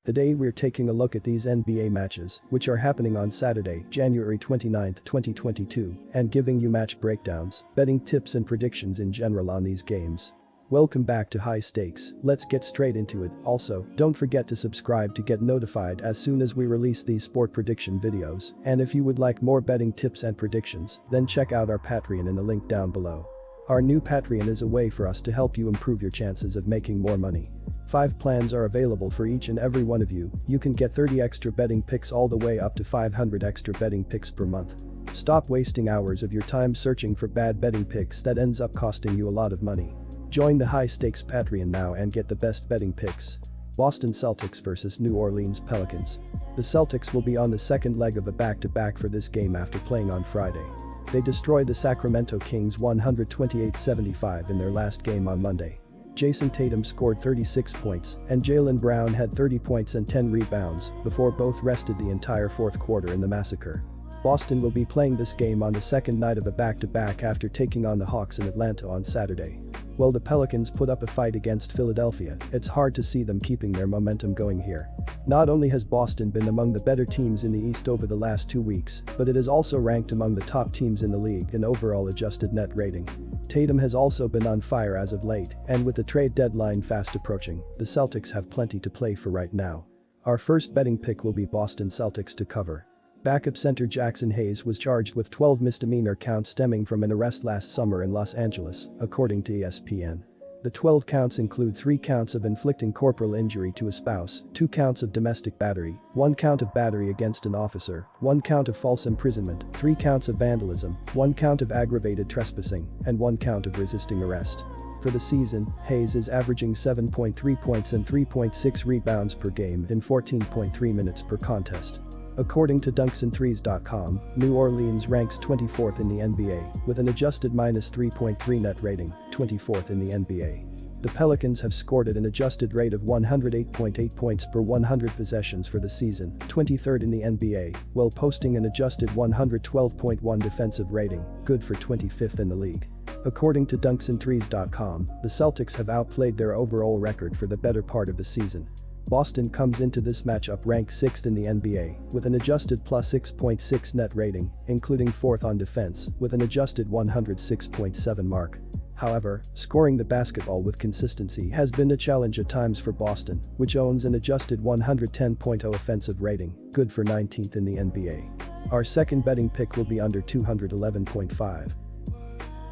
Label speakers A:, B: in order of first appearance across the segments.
A: Today we're taking a look at these NBA matches, which are happening on Saturday, January 29, 2022, and giving you match breakdowns, betting tips and predictions in general on these games. Welcome back to High Stakes, let's get straight into it. Also, don't forget to subscribe to get notified as soon as we release these sport prediction videos, and if you would like more betting tips and predictions, then check out our Patreon in the link down below. Our new Patreon is a way for us to help you improve your chances of making more money. 5 plans are available for each and every one of you. You can get 30 extra betting picks all the way up to 500 extra betting picks per month. Stop wasting hours of your time searching for bad betting picks that ends up costing you a lot of money. Join the High Stakes Patreon now and get the best betting picks. Boston Celtics vs New Orleans Pelicans. The Celtics will be on the second leg of a back-to-back for this game after playing on Friday. They destroyed the Sacramento Kings 128-75 in their last game on Monday. Jason Tatum scored 36 points and Jaylen Brown had 30 points and 10 rebounds before both rested the entire fourth quarter in the massacre. Boston will be playing this game on the second night of a back-to-back after taking on the Hawks in Atlanta on Saturday. While the Pelicans put up a fight against Philadelphia, it's hard to see them keeping their momentum going here. Not only has Boston been among the better teams in the East over the last 2 weeks, but it is also ranked among the top teams in the league in overall adjusted net rating. Tatum has also been on fire as of late, and with the trade deadline fast approaching, the Celtics have plenty to play for right now. Our first betting pick will be Boston Celtics to cover. Backup center Jackson Hayes was charged with 12 misdemeanor counts stemming from an arrest last summer in Los Angeles, according to ESPN. The 12 counts include 3 counts of inflicting corporal injury to a spouse, 2 counts of domestic battery, 1 count of battery against an officer, 1 count of false imprisonment, 3 counts of vandalism, 1 count of aggravated trespassing, and 1 count of resisting arrest. For the season, Hayes is averaging 7.3 points and 3.6 rebounds per game in 14.3 minutes per contest. According to dunksandthrees.com, New Orleans ranks 24th in the NBA, with an adjusted -3.3 net rating, 24th in the NBA. The Pelicans have scored at an adjusted rate of 108.8 points per 100 possessions for the season, 23rd in the NBA, while posting an adjusted 112.1 defensive rating, good for 25th in the league. According to dunksandthrees.com, the Celtics have outplayed their overall record for the better part of the season. Boston comes into this matchup ranked 6th in the NBA, with an adjusted +6.6 net rating, including 4th on defense, with an adjusted 106.7 mark. However, scoring the basketball with consistency has been a challenge at times for Boston, which owns an adjusted 110.0 offensive rating, good for 19th in the NBA. Our second betting pick will be under 211.5.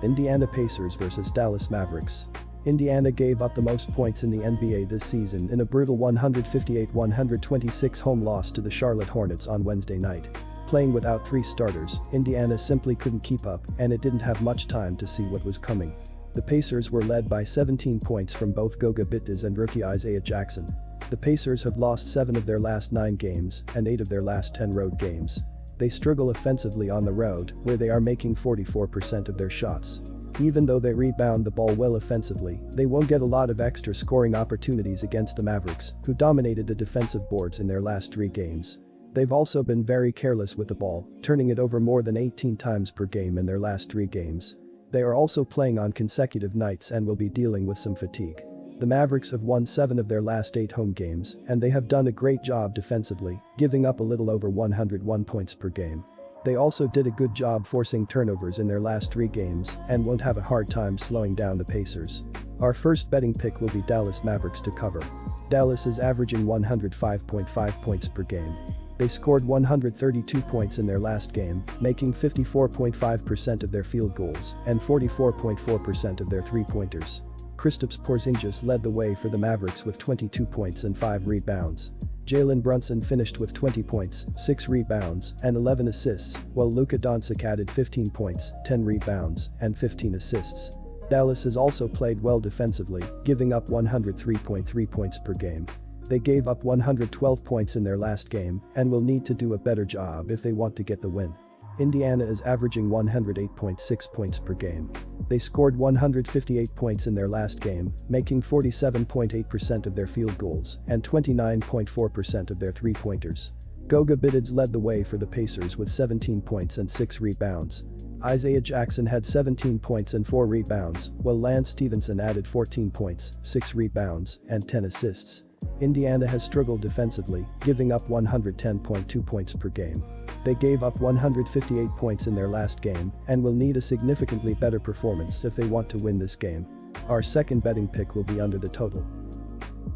A: Indiana Pacers vs Dallas Mavericks. Indiana gave up the most points in the NBA this season in a brutal 158-126 home loss to the Charlotte Hornets on Wednesday night. Playing without 3 starters, Indiana simply couldn't keep up, and it didn't have much time to see what was coming. The Pacers were led by 17 points from both Goga Bitadze and rookie Isaiah Jackson. The Pacers have lost 7 of their last 9 games and 8 of their last 10 road games. They struggle offensively on the road, where they are making 44% of their shots. Even though they rebound the ball well offensively, they won't get a lot of extra scoring opportunities against the Mavericks, who dominated the defensive boards in their last 3 games. They've also been very careless with the ball, turning it over more than 18 times per game in their last 3 games. They are also playing on consecutive nights and will be dealing with some fatigue. The Mavericks have won 7 of their last 8 home games, and they have done a great job defensively, giving up a little over 101 points per game. They also did a good job forcing turnovers in their last 3 games and won't have a hard time slowing down the Pacers. Our first betting pick will be Dallas Mavericks to cover. Dallas is averaging 105.5 points per game. They scored 132 points in their last game, making 54.5% of their field goals and 44.4% of their 3-pointers. Kristaps Porzingis led the way for the Mavericks with 22 points and 5 rebounds. Jalen Brunson finished with 20 points, 6 rebounds, and 11 assists, while Luka Doncic added 15 points, 10 rebounds, and 15 assists. Dallas has also played well defensively, giving up 103.3 points per game. They gave up 112 points in their last game and will need to do a better job if they want to get the win. Indiana is averaging 108.6 points per game. They scored 158 points in their last game, making 47.8% of their field goals and 29.4% of their 3-pointers. Goga Bitadze led the way for the Pacers with 17 points and 6 rebounds. Isaiah Jackson had 17 points and 4 rebounds, while Lance Stevenson added 14 points, 6 rebounds, and 10 assists. Indiana has struggled defensively, giving up 110.2 points per game. They gave up 158 points in their last game and will need a significantly better performance if they want to win this game. Our second betting pick will be under the total.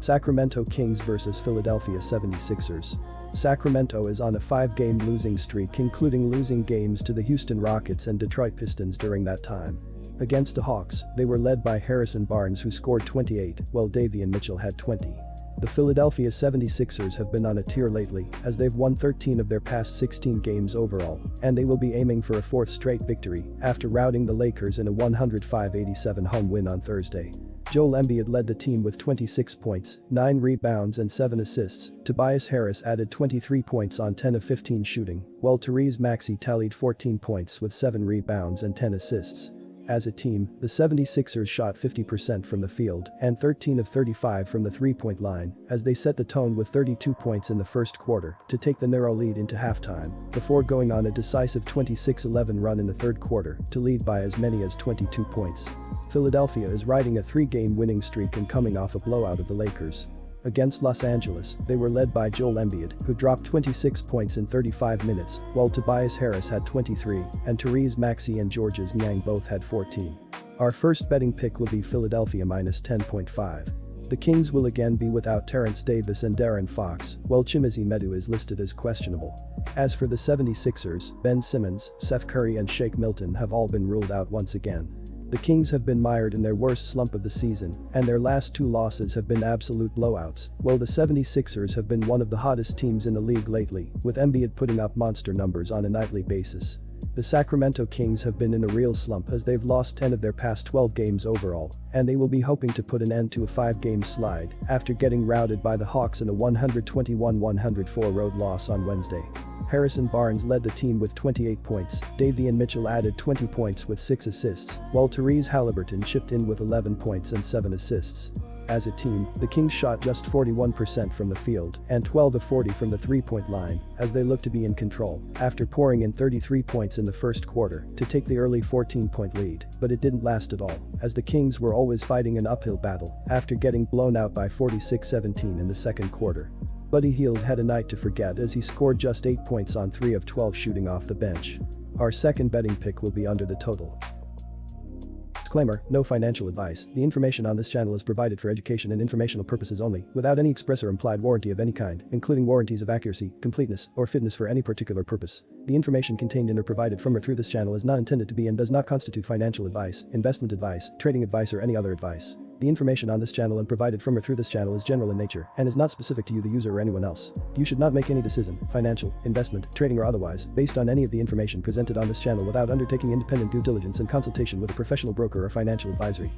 A: Sacramento Kings vs Philadelphia 76ers. Sacramento is on a 5-game losing streak, including losing games to the Houston Rockets and Detroit Pistons during that time. Against the Hawks, they were led by Harrison Barnes, who scored 28, while Davion Mitchell had 20. The Philadelphia 76ers have been on a tear lately, as they've won 13 of their past 16 games overall, and they will be aiming for a 4th straight victory after routing the Lakers in a 105-87 home win on Thursday. Joel Embiid led the team with 26 points, 9 rebounds and 7 assists. Tobias Harris added 23 points on 10 of 15 shooting, while Therese Maxey tallied 14 points with 7 rebounds and 10 assists. As a team, the 76ers shot 50% from the field and 13 of 35 from the three-point line as they set the tone with 32 points in the first quarter to take the narrow lead into halftime before going on a decisive 26-11 run in the third quarter to lead by as many as 22 points. Philadelphia is riding a 3-game winning streak and coming off a blowout of the Lakers. Against Los Angeles, they were led by Joel Embiid, who dropped 26 points in 35 minutes, while Tobias Harris had 23, and Therese Maxey and Georges Niang both had 14. Our first betting pick will be Philadelphia minus 10.5. The Kings will again be without Terrence Davis and De'Aaron Fox, while Chimezie Metu is listed as questionable. As for the 76ers, Ben Simmons, Seth Curry and Shake Milton have all been ruled out once again. The Kings have been mired in their worst slump of the season, and their last 2 losses have been absolute blowouts, while the 76ers have been one of the hottest teams in the league lately, with Embiid putting up monster numbers on a nightly basis. The Sacramento Kings have been in a real slump as they've lost 10 of their past 12 games overall, and they will be hoping to put an end to a 5-game slide after getting routed by the Hawks in a 121-104 road loss on Wednesday. Harrison Barnes led the team with 28 points, Davion Mitchell added 20 points with 6 assists, while Therese Halliburton chipped in with 11 points and 7 assists. As a team, the Kings shot just 41% from the field and 12 of 40 from the three-point line as they looked to be in control after pouring in 33 points in the first quarter to take the early 14-point lead, but it didn't last at all as the Kings were always fighting an uphill battle after getting blown out by 46-17 in the second quarter. Buddy Hield had a night to forget as he scored just 8 points on 3 of 12 shooting off the bench. Our second betting pick will be under the total. Disclaimer: no financial advice. The information on this channel is provided for education and informational purposes only, without any express or implied warranty of any kind, including warranties of accuracy, completeness, or fitness for any particular purpose. The information contained in or provided from or through this channel is not intended to be and does not constitute financial advice, investment advice, trading advice, or any other advice. The information on this channel and provided from or through this channel is general in nature and is not specific to you, the user, or anyone else. You should not make any decision, financial, investment, trading, or otherwise, based on any of the information presented on this channel without undertaking independent due diligence and consultation with a professional broker or financial advisory.